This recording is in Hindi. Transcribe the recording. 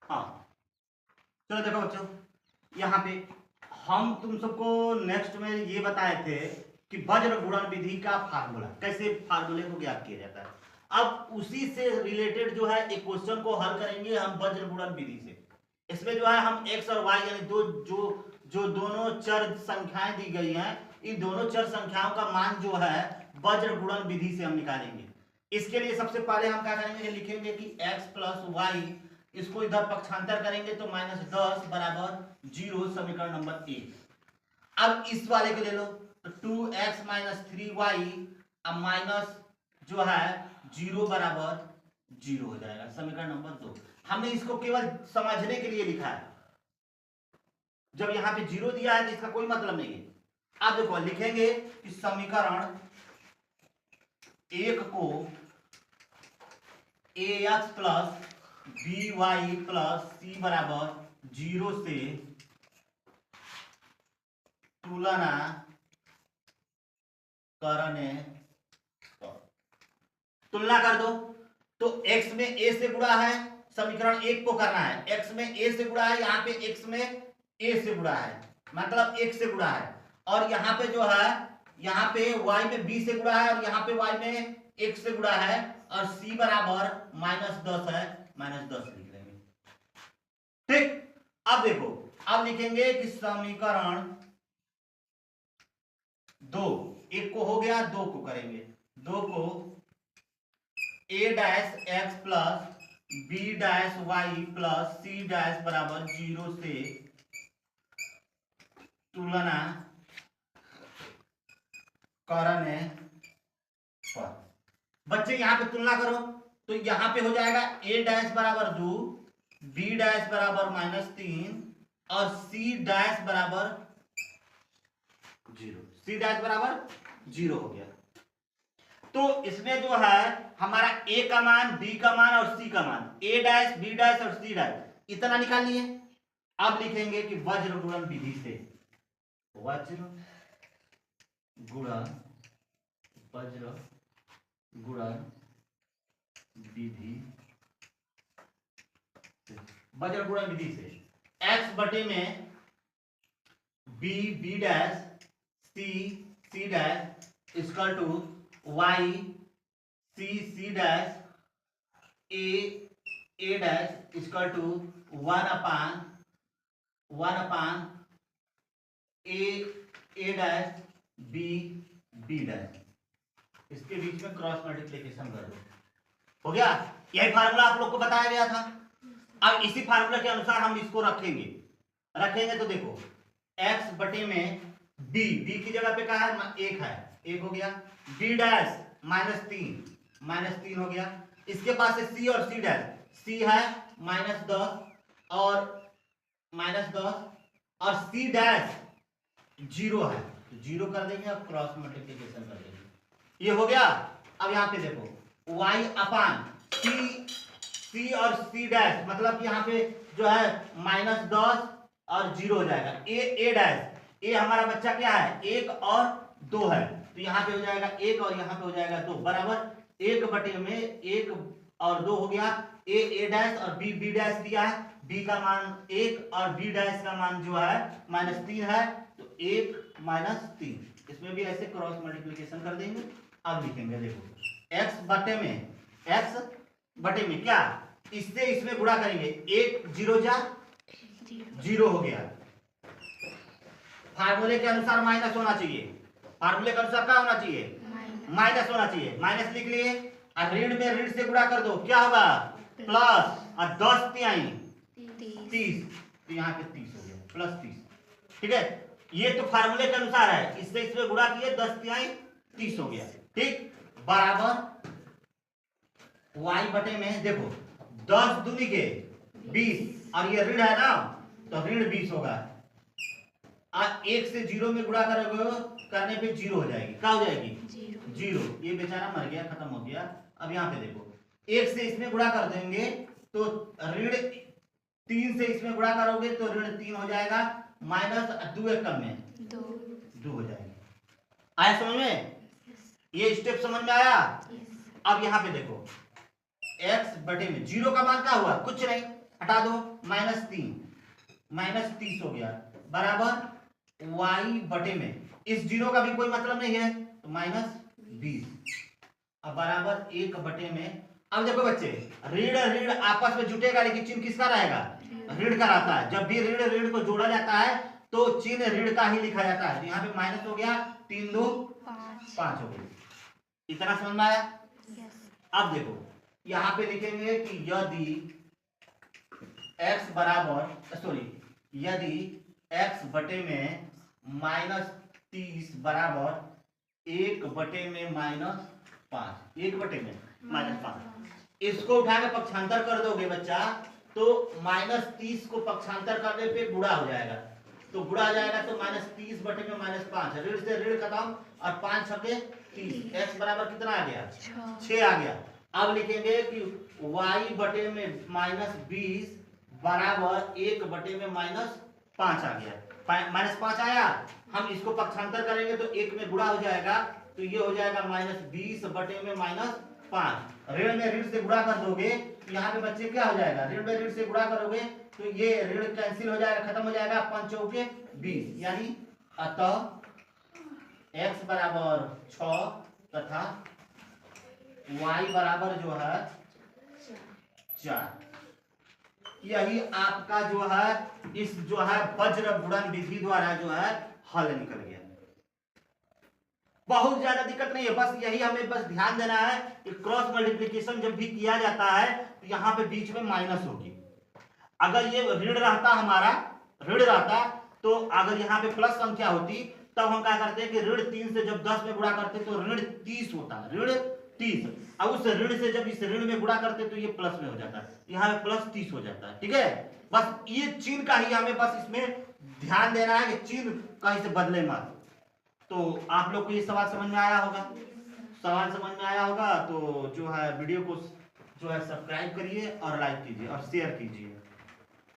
हाँ चलो देखो बच्चों, यहाँ पे हम तुम सबको नेक्स्ट में ये बताए थे कि वज्र गुणन विधि का फार्मूला, कैसे फार्मूले को ज्ञात किया जाता है। अब उसी से रिलेटेड जो है एक क्वेश्चन को हल करेंगे हम वज्र गुणन विधि से। इसमें जो है हम x और y यानी दो जो दोनों चर संख्याएं दी गई हैं, इन दोनों चर संख्याओं का मान जो है वज्र गुणन विधि से हम निकालेंगे। इसके लिए सबसे पहले हम क्या करेंगे, लिखेंगे कि x प्लस वाई, इसको इधर पक्षांतर करेंगे तो -10 बराबर 0, समीकरण नंबर 1। अब इस वाले को ले लो तो 2x माइनस 3y अब माइनस जो है 0 बराबर 0 हो जाएगा, समीकरण नंबर 2। हमने इसको केवल समझने के लिए लिखा है, जब यहां पे 0 दिया है तो इसका कोई मतलब नहीं है। अब देखो लिखेंगे कि समीकरण 1 को ax plus by plus c बराबर 0 से तुलना करने तुलना कर दो। तो x में a से गुणा है, समीकरण 1 को करना है, x में a से गुणा है, यहाँ पे x में a से गुणा है, मतलब 1 से गुणा है, और यहाँ पे जो है यहाँ पे y में b से गुणा है और यहाँ पे y में 1 से गुणा है, और c बराबर -10 है, -10 लिख लेंगे। ठीक, अब देखो, अब लिखेंगे कि समीकरण 2, 1 को हो गया, 2 को करेंगे, 2 को a dash x plus b dash y plus c dash बराबर 0 से तुलना करने पर। बच्चे यहाँ पे तुलना करो तो यहाँ पे हो जाएगा a डैश बराबर 2, b डैश बराबर -3 और c डैश बराबर 0, c डैश बराबर 0 हो गया। तो इसमें जो है हमारा a का मान, b का मान और c का मान, a डैश b डैश और c डैश इतना निकाल लिए। अब लिखेंगे कि वज्र गुणन विधि से, वज्र गुणन विधि, वज्र गुणन विधि से x बटे में b dash c dash equal to y c dash a dash equal to 1 upon a dash b dash, इसके बीच में क्रॉस मल्टीप्लिकेशन कर दो, हो गया। यही फार्मूला आप लोग को बताया गया था। अब इसी फार्मूला के अनुसार हम इसको रखेंगे तो देखो x बटे में b की जगह पे क्या है, 1 है, 1 हो गया, b डैश -3 हो गया, इसके पास से c और c डैश, c है -10 और c डैश 0 है, तो 0 कर देंगे और क्रॉस मल्टीप्लिकेशन कर देंगे, ये हो गया। अब यहाँ पे देखो y अपान c और c डैश, मतलब यहाँ पे जो है -10 और 0 हो जाएगा, a डैश, a हमारा बच्चा क्या है, 1 और 2 है, तो यहाँ पे हो जाएगा 1 और यहाँ पे हो जाएगा 2 बराबर 1 बटे में 1 और 2 हो गया। a डैश और b डैश दिया है, b का मान 1 और b डैश का मान जो है -3 है, तो 1 -3, इसमें भी ऐसे क्रॉस मल्टीप्लिकेशन कर देंगे। अब लिखेंगे देखो x बटे में क्या, इससे इसमें गुणा करेंगे, 1 0 जा 0 हो गया, फार्मूले के अनुसार माइनस होना चाहिए, फार्मूले के अनुसार क्या होना चाहिए, माइनस होना चाहिए, माइनस लिख लिए, और ऋण में ऋण से गुणा कर दो, क्या होगा प्लस, और 10 तिहाई 30, तो यहाँ पे 30 हो गया, +30, ठीक है। ये तो फार्मूले के अनुसार है, इससे इसमें गुणा किए 10 तिहाई 30 हो गया, ठीक, बराबर y बटे में देखो 10 दूनी के 20 और ये ऋण है ना, तो ऋण 20 होगा, और 1 से 0 में गुणा करने पे 0 हो जाएगी, क्या हो जाएगी 0, ये बेचारा मर गया, खत्म हो गया। अब यहाँ पे देखो 1 से इसमें गुणा कर देंगे तो ऋण 3 से इसमें गुणा करोगे तो ऋण 3 हो जाएगा, माइनस 2 एक कम में 2 हो जाएगी। आया समझ में, ये स्टेप समझ में आया। अब यहाँ पे देखो x बटे में 0 का मान क्या हुआ, कुछ नहीं, हटा दो, -3 हो गया, बराबर y बटे में इस जीरो का भी कोई मतलब नहीं है तो -20, अब बराबर 1 बटे में। अब देखो बच्चे, ऋण ऋण आपस में जुटेगा लेकिन चिन्ह किसका रहेगा, ऋण का रहता है। जब भी ऋण ऋण को जोड़ा जाता है तो चिन्ह ऋण का ही लिखा जाता है। तो यहाँ पे माइनस हो गया, 3 2 5 हो गई। इतना समझ में आया? अब देखो यहाँ पे लिखेंगे कि यदि x बराबर यदि x बटे में -30 बराबर 1 बटे में -5, 1 बटे में -5, इसको उठा के पक्षांतर कर दोगे बच्चा तो -30 को पक्षांतर करने पे गुणा हो जाएगा, तो गुणा हो जाएगा तो -30 बटे में -5, ऋण से ऋण खत्म और 5 छके 30, x बराबर कितना आ गया, 6 आ गया। अब लिखेंगे कि y बटे में -20 बराबर 1 बटे में -5 आ गया, -5 आया। हम इसको पक्षांतर करेंगे तो 1 में गुणा हो जाएगा, तो ये हो जाएगा -20 बटे में -5। ऋण में ऋण से गुणा कर दोगे तो यहाँ पे बच्चे क्या हो जाएगा, ऋण में ऋण से गुणा करोगे तो ये ऋण कैंसिल हो जाएगा, खत्म हो जाएगा, 5 चौके 20, यानी अतः x बराबर 6 तथा y बराबर जो है 4। यही आपका जो है इस जो है वज्र गुणन विधि द्वारा जो है हल निकल गया। बहुत ज्यादा दिक्कत नहीं है, बस यही हमें बस ध्यान देना है कि क्रॉस मल्टीप्लिकेशन जब भी किया जाता है तो यहाँ पे बीच में माइनस होगी। अगर ये ऋण रहता, हमारा ऋण रहता तो अगर यहाँ पे प्लस संख्या होती तब हम क्या करते हैं कि ऋण 3 से जब 10 में गुणा करते तो ऋण 30 होता, ऋण 30। अब उस ऋण से जब इस ऋण में गुणा करते तो ये प्लस में हो जाता है, यहाँ पे प्लस 30 हो जाता है। ठीक है, बस ये चिन्ह का ही हमें बस इसमें ध्यान देना है कि चिन्ह कहीं से बदले मत। तो आप लोग को ये सवाल समझ में आया होगा, सवाल समझ में आया होगा तो जो है वीडियो को जो है सब्सक्राइब करिए और लाइक कीजिए और शेयर कीजिए।